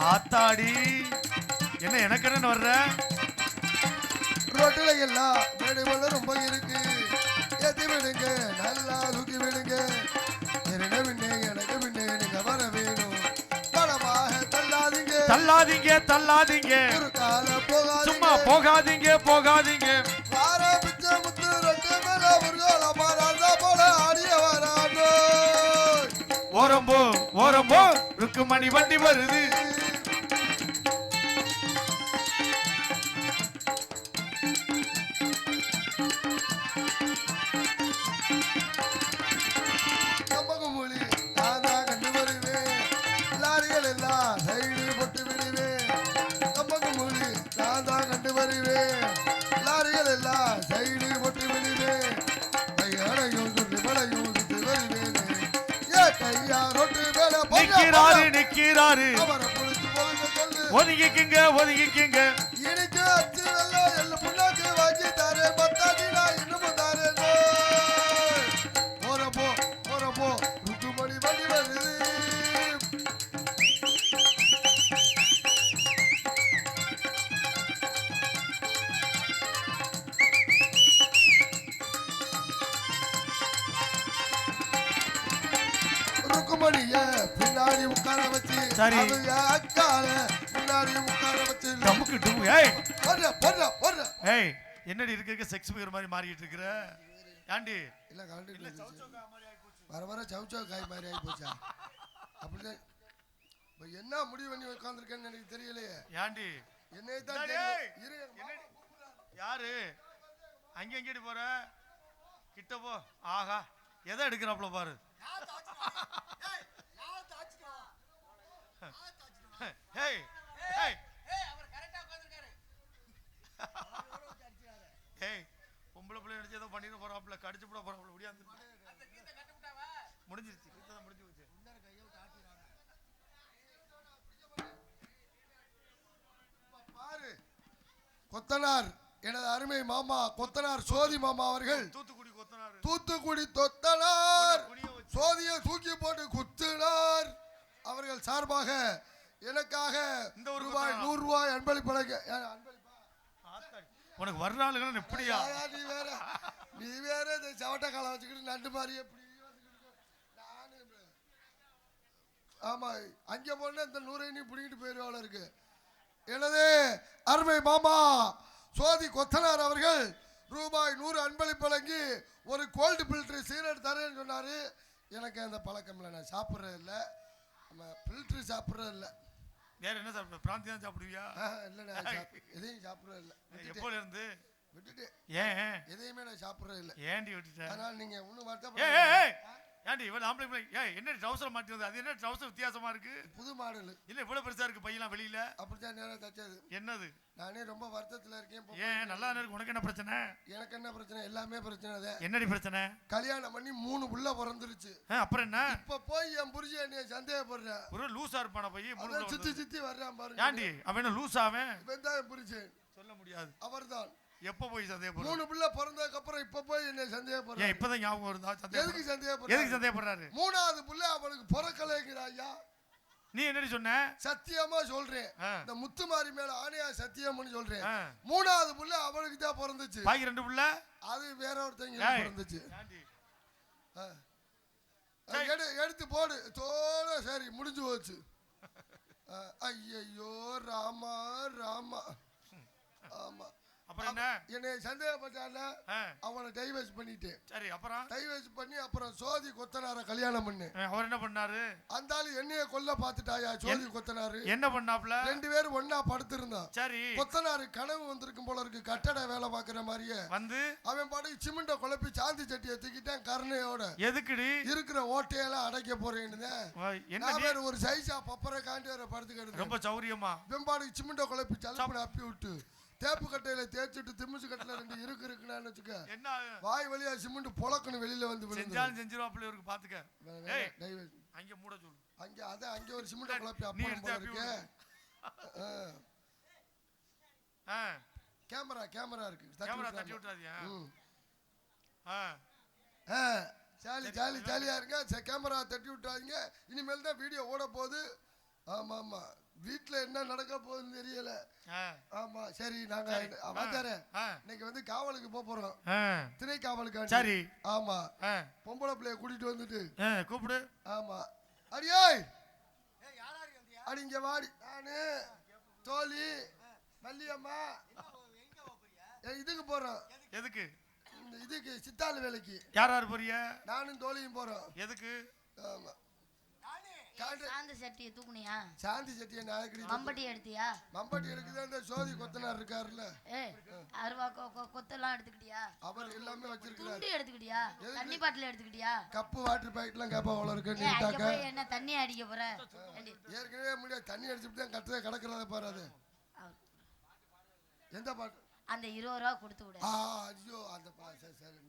ஆத்தாடி என்ன எனக்கு என்ன வர்ற ரோட்டுல எல்லாம் மேடுவல ரொம்ப இருக்கு ஏத்தி விடுங்க நல்லா தூக்கி விடுங்க எனக்கு பின்னே நீங்க வர வேணும் படமாக தள்ளாதீங்க தள்ளாதீங்க தள்ளாதீங்க ஒரு கால போகாதீங்க சும்மா போகாதீங்க போகாதீங்க வார பிச்சை முத்து ரெண்டு மேல ஒரு கால மாறாத போல ஆடிய வராண்டோ ஓரம்போ ஓரம்போ ருக்குமணி வண்டி வருது நிக்கிறாரு ஒதுங்கிக்குங்க ஒதுங்கிக்குங்க எனக்கு அச்சு வெள்ளம் எல்லாம் புண்ணாக்கு வாங்கி தாரே பத்தாடி நான் இன்னும் தாரே போறப்போ ருக்குமணி வண்டி வருது ருக்குமணிய பின்னாடி உட்கார வச்சு சரி அக்கால முன்னாடி உட்கார வச்சு டமுக்கு டும் ஏய் போடுற ஏய் என்னடி இருக்க செக்ஸ் பிகர் மாதிரி மாறிட்டு இருக்கற ஏண்டி இல்ல கரெக்ட் இல்ல சவுச்சோகா மாதிரி ஆயி போச்சு வர சவுச்சோகா காய் மாதிரி ஆயி போச்சா அப்படியே இப்ப என்ன முடிவு பண்ணி உட்கார்ந்திருக்கேன்னு எனக்கு தெரியலையே ஏண்டி என்னைய தான் இரு யாரு அங்க எங்கடி போற கிட்ட போ ஆஹா எதை எடுக்கறாப்ல பாரு ஏய் ஏய் அவர் கரெக்ட்டா உட்கார்ந்திருக்காரு ஏய் பொம்பளை பிள்ளை நினைச்சு ஏதோ பண்ணிட்டு போறாப்ல கடிச்சு போட போறாப்ல முடியாது அந்த கீத்தை கட்ட விட்டாவா முடிஞ்சிருச்சு கீத்தை முடிஞ்சு போச்சு இன்னொரு கையை காட்டிறாங்க பாரு கொத்தனார் எனது அருமை மாமா கொத்தனார் சோதி மாமா அவர்கள் தூத்துக்குடி கொத்தனார் சோதியை தூக்கி போட்டு குத்தினார் அவர்கள் சார்பாக எனக்காக இந்த ஒரு ரூபாய் 100 ரூபாய் அன்பளிப்படைக்க உனக்கு வர்றாளுங்க எப்படியா நீ வேற இந்த சவட்ட காலம் வச்சுக்கிட்டு நண்டு மாதிரி எப்படி ஆமா அங்க போனா இந்த 100 நீ பிடிக்கிட்டு போயிருவாள் இருக்கு எனது அருமை மாமா சோதி கொத்தனார் அவர்கள் ரூபாய் 100 அன்பளிப்பு வழங்கி ஒரு கோல்டு பில்டர் சீரட் தரேன்னு சொன்னாரு எனக்கு அந்த பழக்கம் இல்லை நான் சாப்பிட்றது இல்லை நம்ம பில்டர் சாப்பிட்றது இல்லை வேற என்ன சாப்பிடுற பிராந்தி தான் சாப்பிடுவியா இல்லை நான் எதையும் சாப்பிட்றது இல்லை எப்போல இருந்து விட்டுட்டு ஏன் எதையுமே நான் சாப்பிட்றது இல்லை ஏன்டி விட்டுட்டேன் அதனால நீங்க ஒன்றும் வருத்தம் ஏன்டி இவ்வளவு ஆம்பளை பிள்ளை ஏய் என்ன ட்ரவுசர் மாட்டி வந்து அது என்ன ட்ரவுசர் வித்தியாசமா இருக்கு புது மாடல் இல்ல இவ்வளவு பெருசா இருக்கு பையெல்லாம் வெளியில அப்படித்தான் நேரம் தச்சது என்னது நானே ரொம்ப வருத்தத்துல இருக்கேன் ஏன் நல்லா இருக்கு உனக்கு என்ன பிரச்சனை எனக்கு என்ன பிரச்சனை எல்லாமே பிரச்சனை தான் என்னடி பிரச்சனை கல்யாணம் பண்ணி 3 புள்ள பிறந்துருச்சு அப்புறம் என்ன இப்ப போய் என் புருஷன் என்னைய சந்தேகப்படுறேன் ஒரு லூசா இருப்பான போய் சுத்தி வர்றான் பாருங்க ஏன்டி அவன் என்ன லூஸ் அவன் இவன் தான் என் புருஷன் சொல்ல முடியாது அவர்தான் எப்ப போய் சந்தேகப்படுற 3 புள்ள பிறந்ததுக்கு அப்புறம் இப்ப போய் என்ன சந்தேகப்படுற இப்பதான் ஞாபகம் வருதா எதுக்கு சந்தேகப்படுறாரு 3வது புள்ள அவனுக்கு பிறக்கலைங்கிறாயா நீ என்னடி சொன்ன சத்தியமா சொல்றேன் இந்த முத்துமாரி மேல ஆணையா சத்தியம்னு சொல்றேன் 3வது புள்ள அவனுக்கு தான் பிறந்துச்சு பாக்கி 2 புள்ள அது வேற ஒருத்தங்க பிறந்துச்சு எடுத்து போடு தோட சரி முடிஞ்சு போச்சு ஐயோ ராமா ராமா ஆமா அப்புறம் என்ன என்னை சந்தேகப்பட்டால அவனை டைவர்ஸ் பண்ணிட்டேன் சரி அப்புறம் டைவர்ஸ் பண்ணி அப்புறம் சோதி கொத்தனார கல்யாணம் பண்ணு அவர் என்ன பண்ணாரு அந்த ஆளு என்னைய கொல்ல பாத்துட்டாயா சோதி கொத்தனாரு என்ன பண்ணாப்ல 2 பேரும் ஒண்ணா படுத்திருந்தான் சரி கொத்தனாரு கனவு வந்திருக்கும் போல இருக்கு கட்டட வேலை பாக்குற மாதிரியே வந்து அவன் பாட்டுக்கு சிமெண்ட குழப்பி சாந்தி சட்டியை தூக்கிட்டான் கருணையோட எதுக்குடி இருக்கிற ஓட்டையெல்லாம் அடைக்க போறேன்னு என்ன பேர் ஒரு சைஸா பப்பரை காண்டி வர படுத்துக்கிட்டு ரொம்ப சௌரியமா இவன் பாட்டுக்கு சிமெண்ட குழப்பி சலப்பட அப்பி விட்டு தேப்பு கட்டையில தேய்ச்சிட்டு திமிச்சு கட்டில 2 இருக்குன்னு வச்சுக்க என்ன வாய் வழியா சிமெண்ட் பொளக்குன்னு வெளியில வந்து செஞ்சாலும் செஞ்சிருவாப்ல இவருக்கு பாத்துக்க ஏய் அங்க மூட சொல்லு அங்க ஒரு சிமெண்ட் குழப்பி அப்பறம் போல இருக்கு கேமரா இருக்கு கேமரா தட்டி விட்டுறாதீங்க ஜாலியா இருங்க கேமரா தட்டி விட்டுறாதீங்க இனிமேல் தான் வீடியோ ஓட போகுது ஆமா வீட்டுல என்ன நடக்க போகுதுன்னு தெரியல. ஆமா சரி நாங்க வாத்தியாரே இன்னைக்கு வந்து காவலுக்கு போறோம். திணை காவலுக்கு. சரி. ஆமா பொம்பளை பிள்ளைய கூட்டிட்டு வந்துட்டு கூப்பிடு. ஆமா அடியோய் அடி இங்க வாடி. நானு தோழி மல்லியம்மா இதுக்கு போறோம். எதுக்கு? இதுக்கு சித்தாள் வேலைக்கு. யார் யார் போறீங்க? நானும் தோழியும் போறோம். எதுக்கு? ஆமா சாந்தி சட்டியை தூக்குனியா? சாந்தி சட்டியை நாயக்கடி மம்பட்டி எடுத்தியா? மம்பட்டி எடுக்குது. அந்த சோதி கொத்தனார் இருக்காருல்ல, அருவா கொத்தெல்லாம் எடுத்துக்கிட்டியா? அவர் எல்லாமே வச்சிருக்காரு. துண்டி எடுத்துக்கிட்டியா? தண்ணி பாட்டில் எடுத்துக்கிட்டியா? கப்பு வாட்டர் பாக்கெட்லாம் கேப்பா அவ்வளவு இருக்கு. என்ன தண்ணி அடிக்க போற? ஏற்கனவே முடியாது தண்ணி அடிச்சுட்டு தான் கட்டுற கிடக்குறத பாரு. அது எந்த பாட்டு? அந்த 20 ரூபா கொடுத்து விடு. ஐயோ அந்த பாட்டு சரி.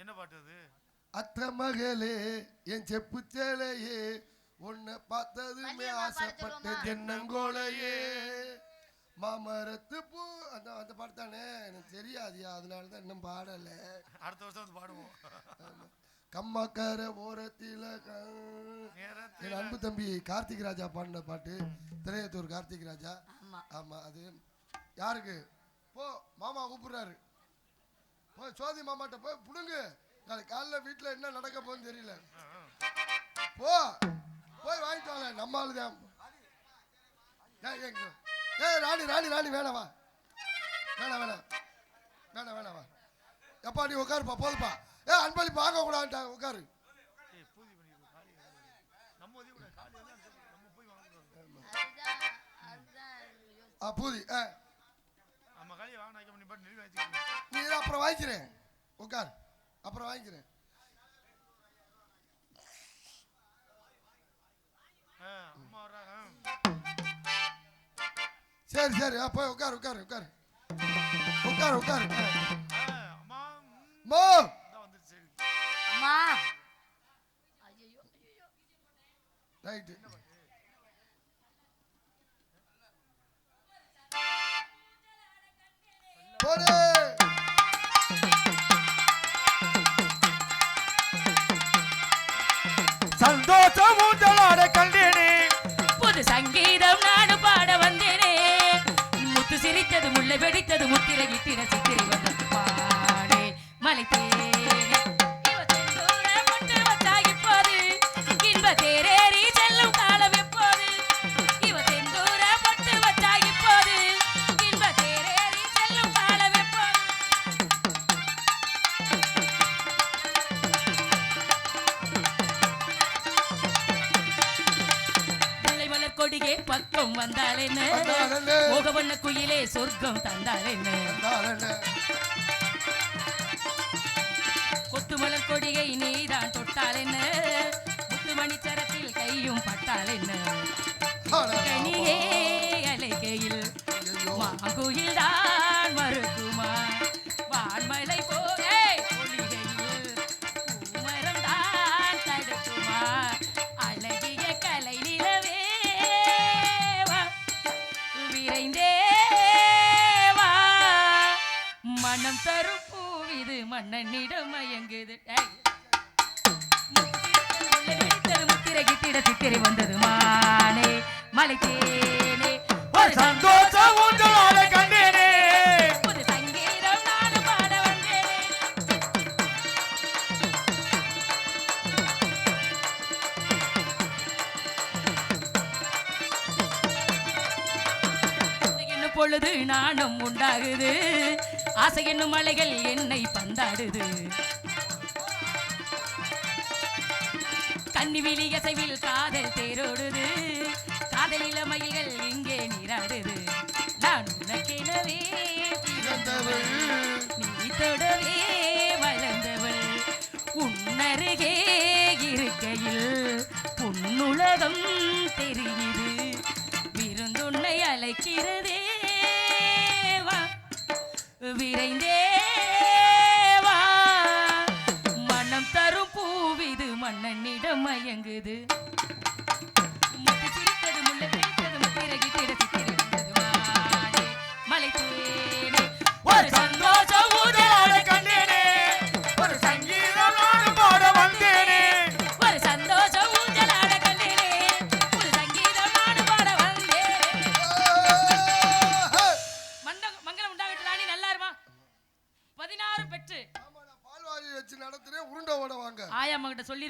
என்ன பாட்டு அது? அத்த மகளே என் செப்பு சேலையே உன்னை பார்த்ததுமே ஆசைப்பட்ட தென்னங்கோலையே மாமரத்து பூ. அந்த அந்த பாட்டு தானே எனக்கு தெரியாதியா, அதனாலதான் இன்னும் பாடல. அடுத்த வருஷம் வந்து பாடுவோம். கம்மக்கார ஓரத்தில என் அன்பு தம்பி கார்த்திக் ராஜா பாடின பாட்டு. திரையத்தூர் கார்த்திக் ராஜா. ஆமா அது யாருக்கு? போ மாமா கூப்பிடுறாரு. போய் சோதி மாமாட்ட போய் புடுங்கு. நாளைக்கு காலைல வீட்டுல என்ன நடக்க போகுதுன்னு தெரியல. போ போய் வாங்கிட்டு வாங்க. நம்ம ஆளுதான். ராணி ராணி ராணி வேணாவா வேணாம் வேணாம் வேணாம் வேணாவா. எப்பா நீ உட்காருப்பா போதுப்பா. அன்பளிப்பு வாங்க கூடாது உட்காரு. பூதி நீ அப்புறம் வாங்கிக்கிறேன். உட்கார் அப்புறம் வாங்கிக்கிறேன். சரி சரி போய் உட்காரு உட்காரு உட்காரு உட்காரு உட்காரு. ரைட்டு போடு. சந்தோஷம் ஊஞ்சலாட கண்டேனே. புது சங்கீதம் நாடு பாட வந்தேனே. முத்து சிரித்தது முல்லை வெடித்தது முத்திரை இட்டிட சித்திரை வந்தது பாடே மலை தேனே. முட்டு வச்சா இப்போது இன்ப தேரேறி செல்லும் காலம் எப்போது. இவ தெந்தூர பொட்டு வச்சா இப்போது இன்ப தேரேறி செல்லும் காலம் எப்போது. கொடியே பக்கம் வந்தால் என்ன, முகவண்ண குயிலே சொர்க்கம் தந்தால் என்ன. கொத்துமலர் கொடியை நீதான் தொட்டால் என்ன, முத்துமணி சரத்தில் கையும் பட்டால் என்ன. கனியே அலைகையில் மாங்குயில் தான் மறுக்குமா, வான்மலை போகே ஒளிகையில் பூமரம் தான் தடுக்குமா. அழகிய கலை நிலவே மனம் தரும் பூவிது மன்னனிடம் மயங்குது. முத்திரை கிட்டிட சித்திரை வந்தது மானே மலை தேனே. ஒரு சந்தோஷம் ஊஞ்சலாட கண்டேனே. புது சங்கீதம் நாடு பாட வந்தேனே. என்ன பொழுது நாணம் உண்டாகுது, ஆசை என்னும் மலைகள் என்னை பந்தாடுது. கன்னி விழி அசைவில் காதல் தேரோடுது, காதல் இளமயில்கள் இங்கே நீராடுது. நான் உனக்கெனவே பிறந்தவள், நீ தொடவே வளர்ந்தவள். உன்னருகே இருக்கையில் உன்னுலகம் தெரியுது, விருந்துன்னை அழைக்கிறதே விரைந்தேவா. மனம் தரும் பூவிது மன்னனிடம் மயங்குது. முத்து சிரித்தது முல்லை பிடித்தது முத்திரை கிட்டிட சித்திரை வந்தது மானே மலை தேனே. ஒரு சந்தோஷம் ஊஞ்சலாட கண்டேனே. ஒரு சங்கீதம் நாடு பாட வந்தேனே. ஒரு சந்தோஷம் ஊஞ்சலாட கண்டேனே. ஒரு சங்கீதம் நாடு பாட வந்தேனே.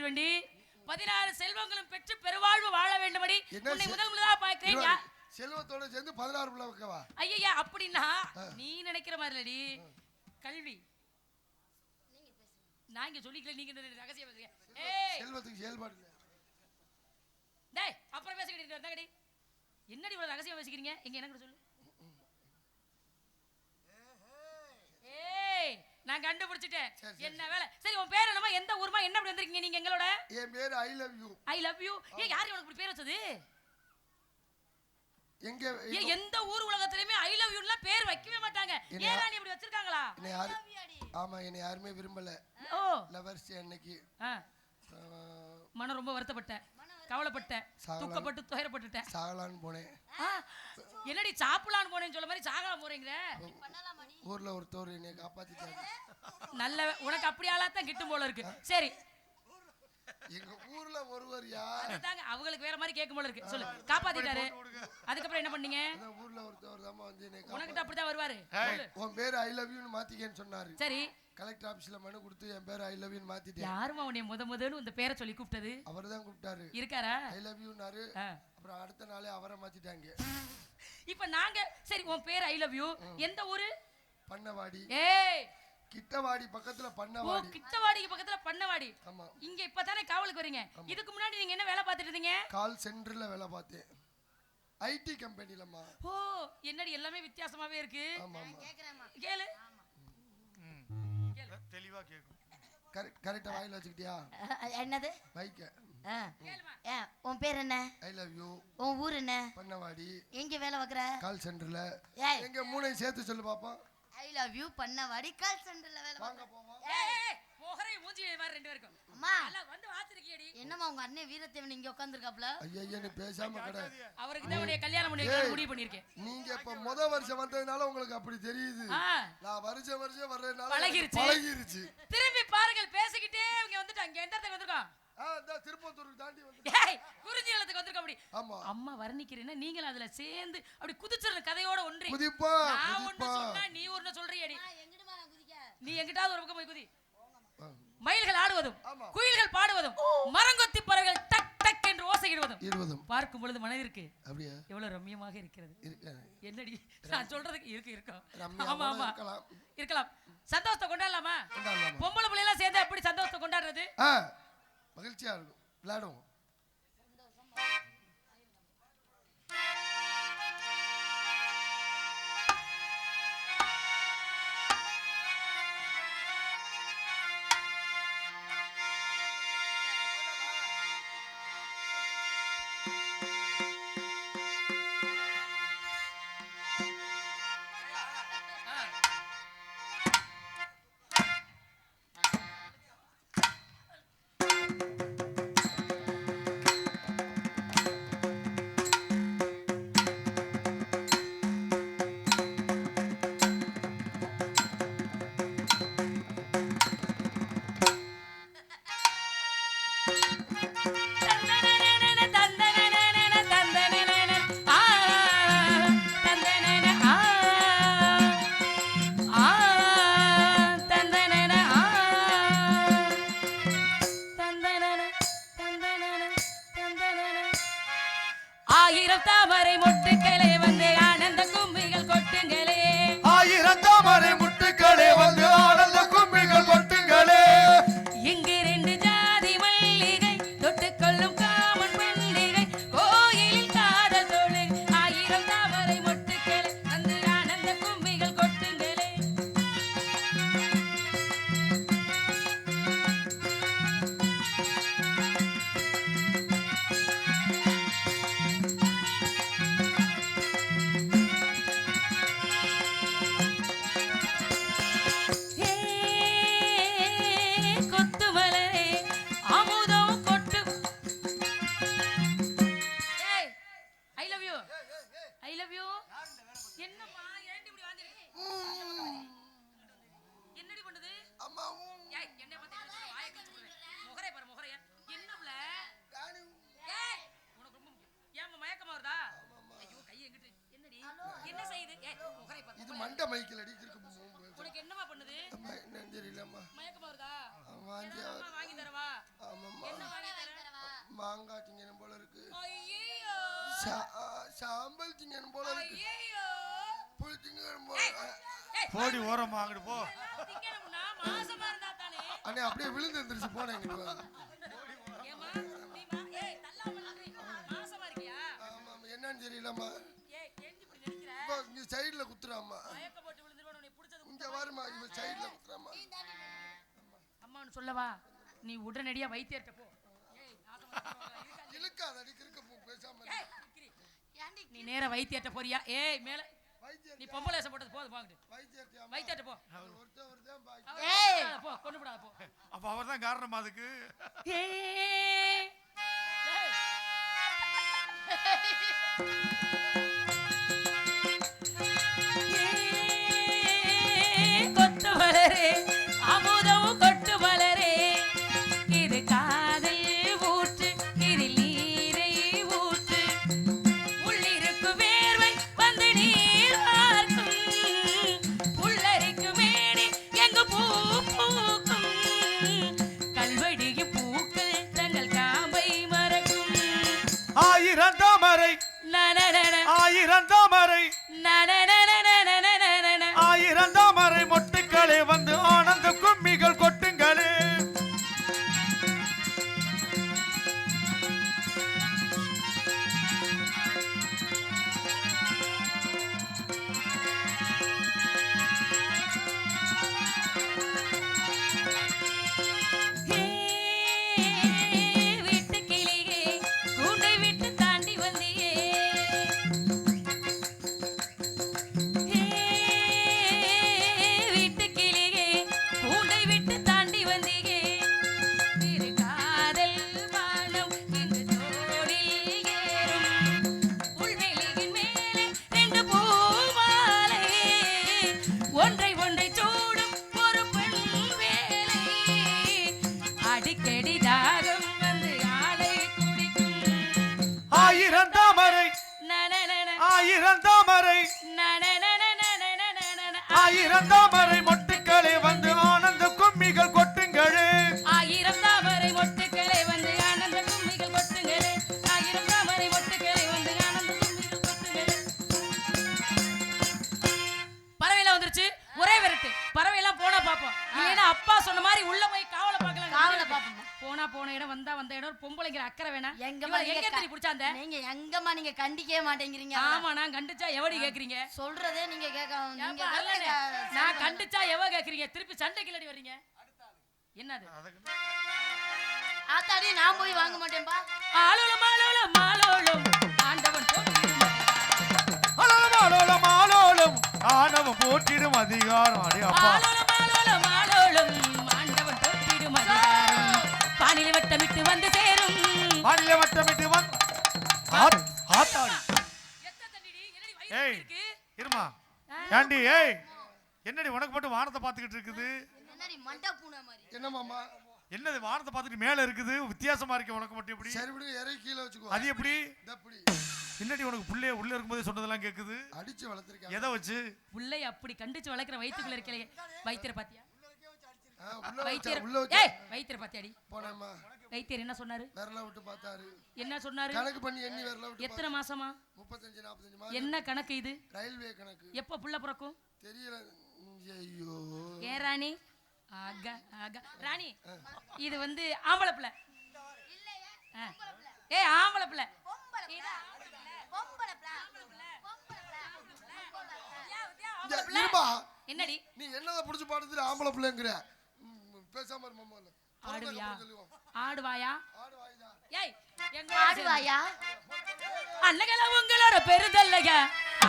வேண்டி 16 செல்வங்களும் பெற்று பெருவாழ்வு வாழ வேண்டும்படி உன்னை முதலாக பார்க்கிறேன். செல்வத்தோட சேர்ந்து 16 புள்ள வைக்கவா? ஐயா அப்படின்னா நீ நினைக்கிற மாதிரி இல்லடி. கல்வி நான் இங்க சொல்லிக்கல, நீங்க ரகசியம் பேசுறீங்க. ஏய் செல்வத்துக்கு செயல்பாடு இல்ல. டேய் அப்புறம் பேசிக்கிட்டு இருந்தாங்கடி. என்னடி இவ்வளவு ரகசியம் பேசிக்கிறீங்க? எங்க எனக்கு சொல்லு. ஏய் நான் கண்டுபிடிச்சிட்டேன். என்ன வேலை? சரி உன் பேர் என்னமா? எந்த ஊர்மா? என்ன அப்படி வந்திருக்கீங்க நீங்க எங்களோட? என் பேர் I love you. I love you. ஏய் யார் உனக்கு இப்படி பேர் வச்சது? எங்க எந்த ஊர் உலகத்திலயுமே ஐ லவ் யூ ல பேர் வைக்கவே மாட்டாங்க. ஏன் நீ இப்படி வச்சிருக்காங்களா? ஆமா என்ன யாருமே விரும்பல. ஓ லவர்ஸ் அன்னைக்கு மன ரொம்ப வருத்தப்பட்டேன், கவலைப்பட்டேன், துக்கப்பட்டு துயரப்பட்டுட்டேன். சாகலான்னு போனேன். என்னடி சாப்பிடலான்னு போனேன்னு சொல்ல மாதிரி சாகலாம் போறீங்க? ஊர்ல ஒருத்தர் என்னை காப்பாத்திட்டாரு. நல்ல உனக்கு அப்படி ஆளாத்தான் கிட்டும் போல இருக்கு. சரி எங்க ஊர்ல ஒருவர் யார்? அவங்களுக்கு வேற மாதிரி கேட்கும் போல இருக்கு. சொல்லு. காப்பாத்திட்டாரு. அதுக்கப்புறம் என்ன பண்ணீங்க? ஊர்ல ஒருத்தர் தான் வந்து என்னை உனக்கிட்ட அப்படிதான் வருவாரு. உன் பேர் ஐ லவ் யூன்னு மாத்திக்கேன்னு சொன்னாரு. சரி கலெக்டர் ஆபீஸ்ல மனு கொடுத்து என் பேர் ஐ லவ் யூன்னு மாத்திட்டேன். யாருமா உன்னை முதல்ல இந்த பேரை சொல்லி கூப்பிட்டது? அவர்தான் கூப்பிட்டாரு. இருக்காரா? ஐ லவ் யூன்னாரு. அப்புறம் அடுத்த நாளே அவரை மாத்திட்டாங்க. இப்ப நாங்க சரி உன் பேர் ஐ லவ் யூ. எந்த ஊரு? பண்ணவாடி. ஏய் கிட்டவாடி பக்கத்துல பண்ணவாடி. கிட்டவாடிக்கு பக்கத்துல பண்ணவாடி. ஆமா. இங்க இப்பதானே காவலுக்கு வரீங்க. இதுக்கு முன்னாடி நீங்க என்ன வேலை பார்த்துட்டு இருந்தீங்க? கால் சென்டர்ல வேலை பார்த்தேன். ஐடி கம்பெனிலமா. ஓ என்னடி எல்லாமே வித்தியாசமாவே இருக்கு. ஆமா ஆமா. கேளு. தெளிவா கேக்கும். கரெக்ட்டா வாயில வச்சிட்டியா? என்னது? மைக்க. உன் பேர் என்ன? I love you. உன் ஊர் என்ன? பண்ணவாடி. எங்க வேலை பார்க்கற? கால் சென்டர்ல. எங்க மூணையும் சேர்த்து சொல்லு பாப்போம். ஐ லவ் யூ பண்ணவாடி கால் சென்டர்ல வேலை வாங்க பார்க்கற. போவோம். ஏய் போகரை மூஞ்சி மாதிரி ரெண்டு பேருக்கும். அம்மா எல்லாம் வந்து வாத்திருக்கியடி. என்னம்மா உங்க அண்ணன் வீரத்தேவன் இங்க உட்கார்ந்திருக்காப்ல? ஐயா நீ பேசாம கடை. அவருக்கு தான் உன்னை கல்யாணம் பண்ணி முடிவு பண்ணிருக்கேன். நீங்க இப்ப முத வருஷம் வந்ததுனால உங்களுக்கு அப்படி தெரியுது. நான் வருஷம் வர்றதுனால பழகிருச்சு. திரும்பி பாருங்கள் பேசிக்கிட்டே இங்க வந்துட்டாங்க. இங்க எந்த இடத்துக்கு வந்திருக்கோம்? திருப்பத்தூருக்கு தாண்டி வந்து. ஏய் குறிஞ்சி நிலத்துக்கு வந்திருக்கோம் அப்படி. ஆமா. அம்மா வர்ணிக்கிறேன்னா நீங்க அதுல சேர்ந்து அப்படி குதிச்சற கதையோட ஒன்றி. குதிப்பா நான் ஒன்னு சொன்னா நீ ஒன்னு சொல்றியேடி. எங்கடமா நான் குதிக்க? நீ எங்கிட்டாவது ஒரு பக்கம் போய் குதி. மயில்கள் ஆடுவதும் குயில்கள் பாடுவதும் மரங்கொத்தி பறவைகள் டக் டக் என்று ஓசையிடுவதும் பார்க்கும் பொழுது மனதிற்கு அப்படியே எவ்வளவு ரம்மியமாக இருக்கிறது. என்னடி நான் சொல்றதுக்கு இருக்கும். ஆமா ஆமா இருக்கலாம். சந்தோஷத்தை கொண்டாடலாமா? பொம்பளை பிள்ளை எல்லாம் சேர்ந்து எப்படி சந்தோஷத்தை கொண்டாடுறது? மகிழ்ச்சியா இருக்கும். விளையாடுவோம். ஆயிரம் தாமரை மொட்டுக்களே வந்து ஆனந்த கும்மிகள் கொட்டுங்களே. ஆயிரம் தாமரை முட்டுக்களே வந்து ஆனந்த கும்மிகள் கொட்டுங்களே. இங்கு ரெண்டு ஜாதி மல்லிகை தொட்டுக்கொள்ளும் காமன் பண்டிகை கோயிலில் காதல் தொழு. ஆயிரம் தாமரை மொட்டுக்களே வந்து ஆனந்த கும்மிகள் கொட்டுங்களே. இது மண்டை மைக்கில் அடிச்சிருக்கு. உனக்கு என்னமா பண்ணுது? தெரியலம்மா. மயக்கமா வருதா? வாங்கி வாங்கி தரவா? ஆமாம்மா. என்ன மாங்காய் திங்கணும் போல இருக்கு. ஐயோ சாம்பல் திங்கணும் போல இருக்கு. ஐயோ புளி திங்கணும் போல. போடி ஓரமா அங்கிட்டு போ. திங்கணும்னா மாசமா இருந்தா தானே. அண்ணே அப்படியே விழுந்து எந்திரிச்சு போனேன் இங்கிட்டு வா. ஏமா நீ ஏய் தள்ளாம நில்லு. மாசமா இருக்கியா? ஆமா என்னன்னு தெரியலம்மா. ஏய் ஏன் இப்படி நினைக்கிற? இப்போ இங்க சைடுல குத்துறாம்மா. மயக்க போட்டு விழுந்துருவானே உன்னை புடிச்சது. இங்க வாருமா இவ சைடுல குத்துறாம்மா. அம்மான்னு சொல்லவா? நீ உடனடியா வைத்தியர்ட்ட போ. ஏய் இழுக்காத அடிக்கிறக்க போ பேசாம. ஏய் நீ நேரா வைத்தியர்ட்ட போறியா? ஏய் மேல வைத்தியர் நீ பொம்பளை வேஷம் போட்டது போதும் வாங்க. வைத்தியர் வைத்தியர்ட்ட போ. ஒருத்தன் பாய். ஏய் போ கொண்டு போடா போ. அப்ப அவர்தான் காரணமா அதுக்கு. ஏய் கொத்து வளரே அமுதம் கொட்டு வளரே இது காதல் ஊற்று இது நீரை ஊற்று உள்ளிருக்கு வேர்வை வந்து நீர் வார்க்கும் உள்ளரிக்கு மேனி எங்கு பூ பூக்கும் கல்வடியும் பூக்கள் தங்கள் காம்பை மறக்கும் ஆயிரம் தாமரை ஆயிரம் தாமரை ஆயிரம் தாமரை மொட்டுக்களே வந்து ஆனந்த கும்மிகள் கொட்டுங்களே. வீட்டு கிளியே கூண்டை விட்டு தாண்டி வந்தியே வீட்டு கிளியே கூண்டை விட்டு தாண்டி வந்தியே திரு காதல் வானம் இந்த தோளில் ஏறும் உள்வெளியின் மேலே ரெண்டு பூமாலை ஒன்றை ஒன்றை சூடும் ஒரு பெண் வேலை அடிக்கடி தாகம் வந்து ஆளை குடிக்கும் ஆயிரம் தாமரை ஆயிரம் தாமரை ஆயிரம் தாமரை மொட்டுக்களே வந்து ஆனந்த கும்மிகள் கொட்டுங்களே. ஆயிரம் தாமரை மொட்டுக்களை வந்து ஆனந்த கும்மிகள் கொட்டுங்களே ஆயிரம் தாமரை மொட்டுக்களை வந்து ஆனந்த கும்மிகள் கொட்டுங்களே. பறவைலாம் வந்துருச்சு ஒரே விரட்டு. பறவைலாம் போனா பாப்போம். இல்லைன்னா அப்பா சொன்ன மாதிரி உள்ள போய் காவலை பார்க்கலாம். காவலை பாப்போம். போன இடம் வந்த இடம் பொம்பளைங்கிற அக்கறை வேணா. எங்கம்மா எங்க எத்தனை பிடிச்சாந்த? நீங்க எங்கம்மா நீங்க கண்டிக்கவே மாட்டேங்கிறீங்க. ஆமா நான் கண்டிச்சா எவடி கேக்குறீங்க? சொல்றதே நீங்க கேட்காம நீங்க ஏப்பா, அல்லனே, நான் கண்டிச்சா எவ கேக்குறீங்க? திருப்பி சண்டை கிளடி வர்றீங்க. என்னது? ஆத்தாடி நான் போய் வாங்க மாட்டேன்பா. ஆளோலம் ஆளோலம் ஆளோலம் ஆண்டவன் போற்றிடும் ஆலோலம் ஆலோலம் ஆணவம் போற்றிடும் அதிகாரம். அடே அப்பா. ஆளோலம் ஆளோலம் ஆளோலம் ஆண்டவன் போற்றிடும் அதிகாரம் பானில வட்டமிட்டு வந்து சேரும். மாநில வட்டமிட்டு வந்து ஆத்தாடி. ஏய் இருமா ஏண்டி ஏய் என்னடி உனக்கு மட்டும் வானத்தை பார்த்துக்கிட்டு இருக்குது? என்னடி மண்டா பூனை மாதிரி. என்னமாமா என்னது வானத்தை பார்த்துட்டு மேல இருக்குது வித்தியாசமா இருக்கு உனக்கு மட்டும் எப்படி? சரி விடுங்க இறை கீழே வச்சுக்கோ. அது எப்படி? எப்படி என்னடி உனக்கு புள்ளைய உள்ள இருக்கும்போதே சொன்னதெல்லாம் கேக்குது? அடிச்சு வளர்த்திருக்கேன். எதை வச்சு? புள்ளை அப்படி கண்டிச்சு வளர்க்கிற வயித்துக்குள்ள இருக்கலையே. வைத்தியரை பாத்தியா? உள்ள வைத்தியர் வச்சா ஏய் வைத்தியரை பாத்தியாடி? போனேம்மா. வைத்தியர் என்ன சொன்னாரு? விரல விட்டு பார்த்தாரு. என்ன சொன்னாரு? கணக்கு பண்ணி எண்ணி விரல விட்டு எத்தனை மாசமா? 35 40 மாசம். என்ன கணக்கு இது? ரயில்வே கணக்கு. எப்ப புள்ள பிறக்கும்? தெரியல. ஐயோ ஏ ராணி ஆகா ஆகா ராணி இது வந்து ஆம்பளை பிள்ளை. ஏய் ஆம்பளை பிள்ளை. இருமா. என்னடி நீ என்னத புடிச்சு பாடுறது ஆம்பளை பிள்ளைங்கற. பேசாம இரு மாமா. ஆடுவியா? ஆடுவாயா? ஆடு வாய்தா. ஏய் எங்க ஆடுவாயா? அண்ணகள உங்களோட பெருதல்லையா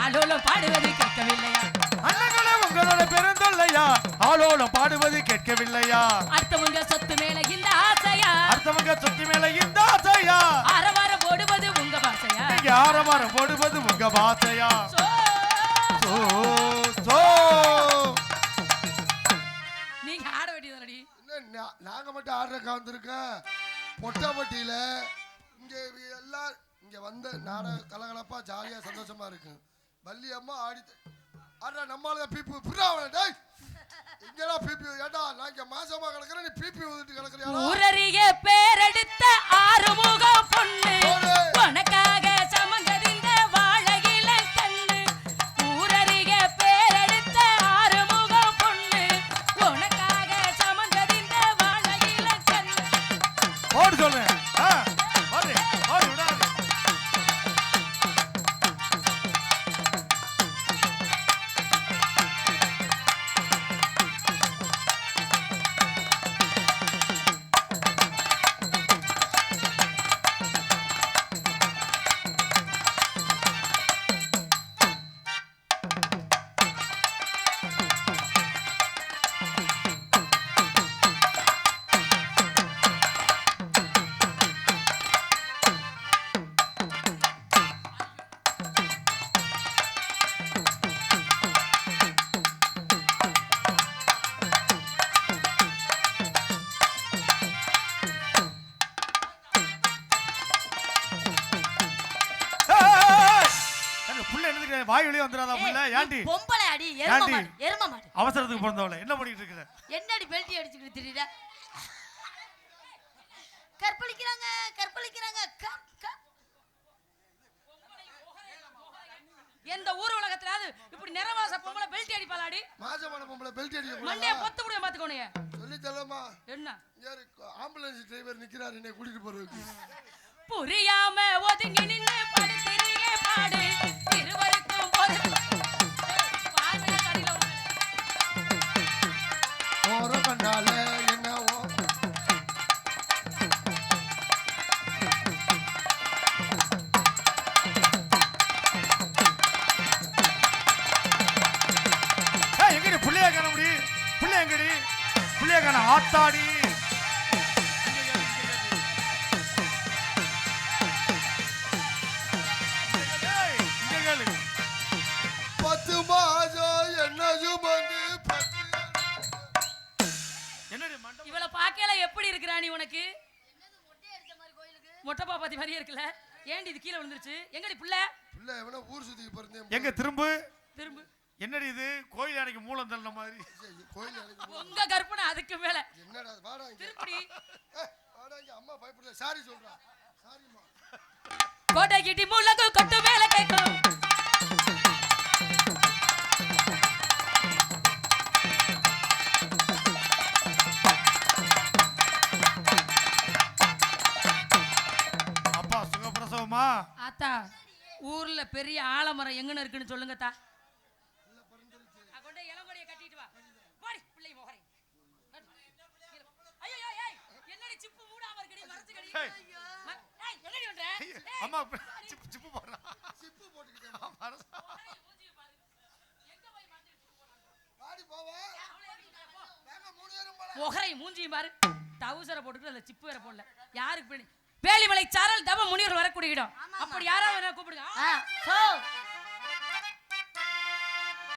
ஆளோலம் பாடுவது கேட்கவில்லையா? அண்ணங்களே உங்களோட பெருந்தொல்லையா ஆளோலம் பாடுவது கேட்கவில்லையா? அடுத்தவங்க சொத்து மேல இந்த ஆசையா அடுத்தவங்க சொத்து மேல இந்த ஆசையா ஆரவாரம் போடுவது உங்க பாசையா? நீங்க ஆரவாரம் போடுவது உங்க பாசையா? சோ சோ சோ நீங்க ஆட வேண்டியதுடி. என்ன நாங்க மட்டும் ஆடுறக்க வந்திருக்கோம். பொட்டாப்பட்டியில இங்க எல்லாம் இங்க வந்து நாடக கலகலப்பா ஜாலியா சந்தோஷமா இருக்கு. வள்ளி அம்மா ஆடி ஆடுறா நம்மளால பீப்பு புறாவல டேய் எங்கடா பீப்பி ஏடா நான் இங்க மாசமா கிடக்குறேன் நீ பீப்பி ஊதிட்டு கிடக்குறியா? ஊரறிய பேரெடுத்த ஆறுமுக பொண்ணு உனக்காக சமந்ததிந்த வாழகில கண்ணு ஊரறிக பேரெடுத்த ஆறுமுக பொண்ணு உனக்காக சமந்ததிந்த வாழகில கண்ணு ஓடு சொல்றேன் ஓடு ஓடு விடாது வாய் வெளியே வந்துடாதா புள்ள ஏண்டி பொம்பளை அடி ஏண்டி? எரும மாடு அவசரத்துக்கு பிறந்தவள என்ன பண்ணிட்டு இருக்கிற என்னடி பெல்ட்டி அடிச்சுக்கிட்டு திரியுற கற்பழிக்கிறாங்க கற்பழிக்கிறாங்க எந்த ஊர் உலகத்திலாவது இப்படி நிறவாச பொம்பளை பெல்ட் அடிப்பாளாடி மாசமான பொம்பளை பெல்ட் அடிக்க மண்டைய பொத்து முடிய பாத்துக்கோனே சொல்லி தரமா என்ன ஆம்புலன்ஸ் டிரைவர் நிக்கிறாரு என்னை கூட்டிட்டு போறதுக்கு புரியாம ஒதுங்கி நின்னு படுத்திரியே பாடு இருவருக்கும் ஒரு பாடுற கடில ஓர கண்டால என்னவோ எங்கடி புள்ளைய காண முடி புள்ளைய எங்கடி புள்ளைய காண ஆத்தாடி பத்து மாதம் என்ன சுமந்து என்னடி மண்டபம் இவள பாக்கையில எப்படி இருக்கறா நீ உனக்கு மொட்டை பாப்பாத்தி மாதிரி இருக்குல்ல ஏண்டி இது கீழ விழுந்துருச்சு எங்கடி புள்ள புள்ள எவனோ ஊர் சுத்திக்கு போறதே எங்க திரும்பு திரும்ப என்னடி இது கோயில் யானைக்கு மூலம் தள்ள மாதிரி கோயில் அழைக்கு உங்க கற்பனை அதுக்கு மேல என்னடா வாடா இங்க திருப்படி வாடா இங்க அம்மா பயப்படுது சாரி சொல்றா சாரிமா கோட்டை கிட்டி முள்ளக்கு கொட்டு மேல கேக்கும் அப்பா சுகப்பிரசவமா ஆத்தா ஊர்ல பெரிய ஆலமரம் எங்கன இருக்குன்னு சொல்லுங்க தா கொண்டே இளங்கொடியை கட்டிட்டு வா போடி பிள்ளை மோகரை ஐயோ ஏய் என்னடி சிப்பு மூடாம இருக்கடி மறைச்சுக்கடி ஏய். ஏய் என்னடி பண்ற அம்மா சிப்பு சிப்பு போடுறா சிப்பு போட்டுக்கிட்டேன் எங்க போய் மாட்டி பாடி போவா நாங்க மூணு பேரும் போலாம் மோகரை மூஞ்சியும் பாரு டவுசரை போட்டுட்டு அந்த சிப்பு வேற போடல யாருக்கு பிள்ளை வேலிமலை சாரல் தவ முனிவர் வரக்கூடிய இடம் அப்படி யாராவது என்ன கூப்பிடுங்க சோ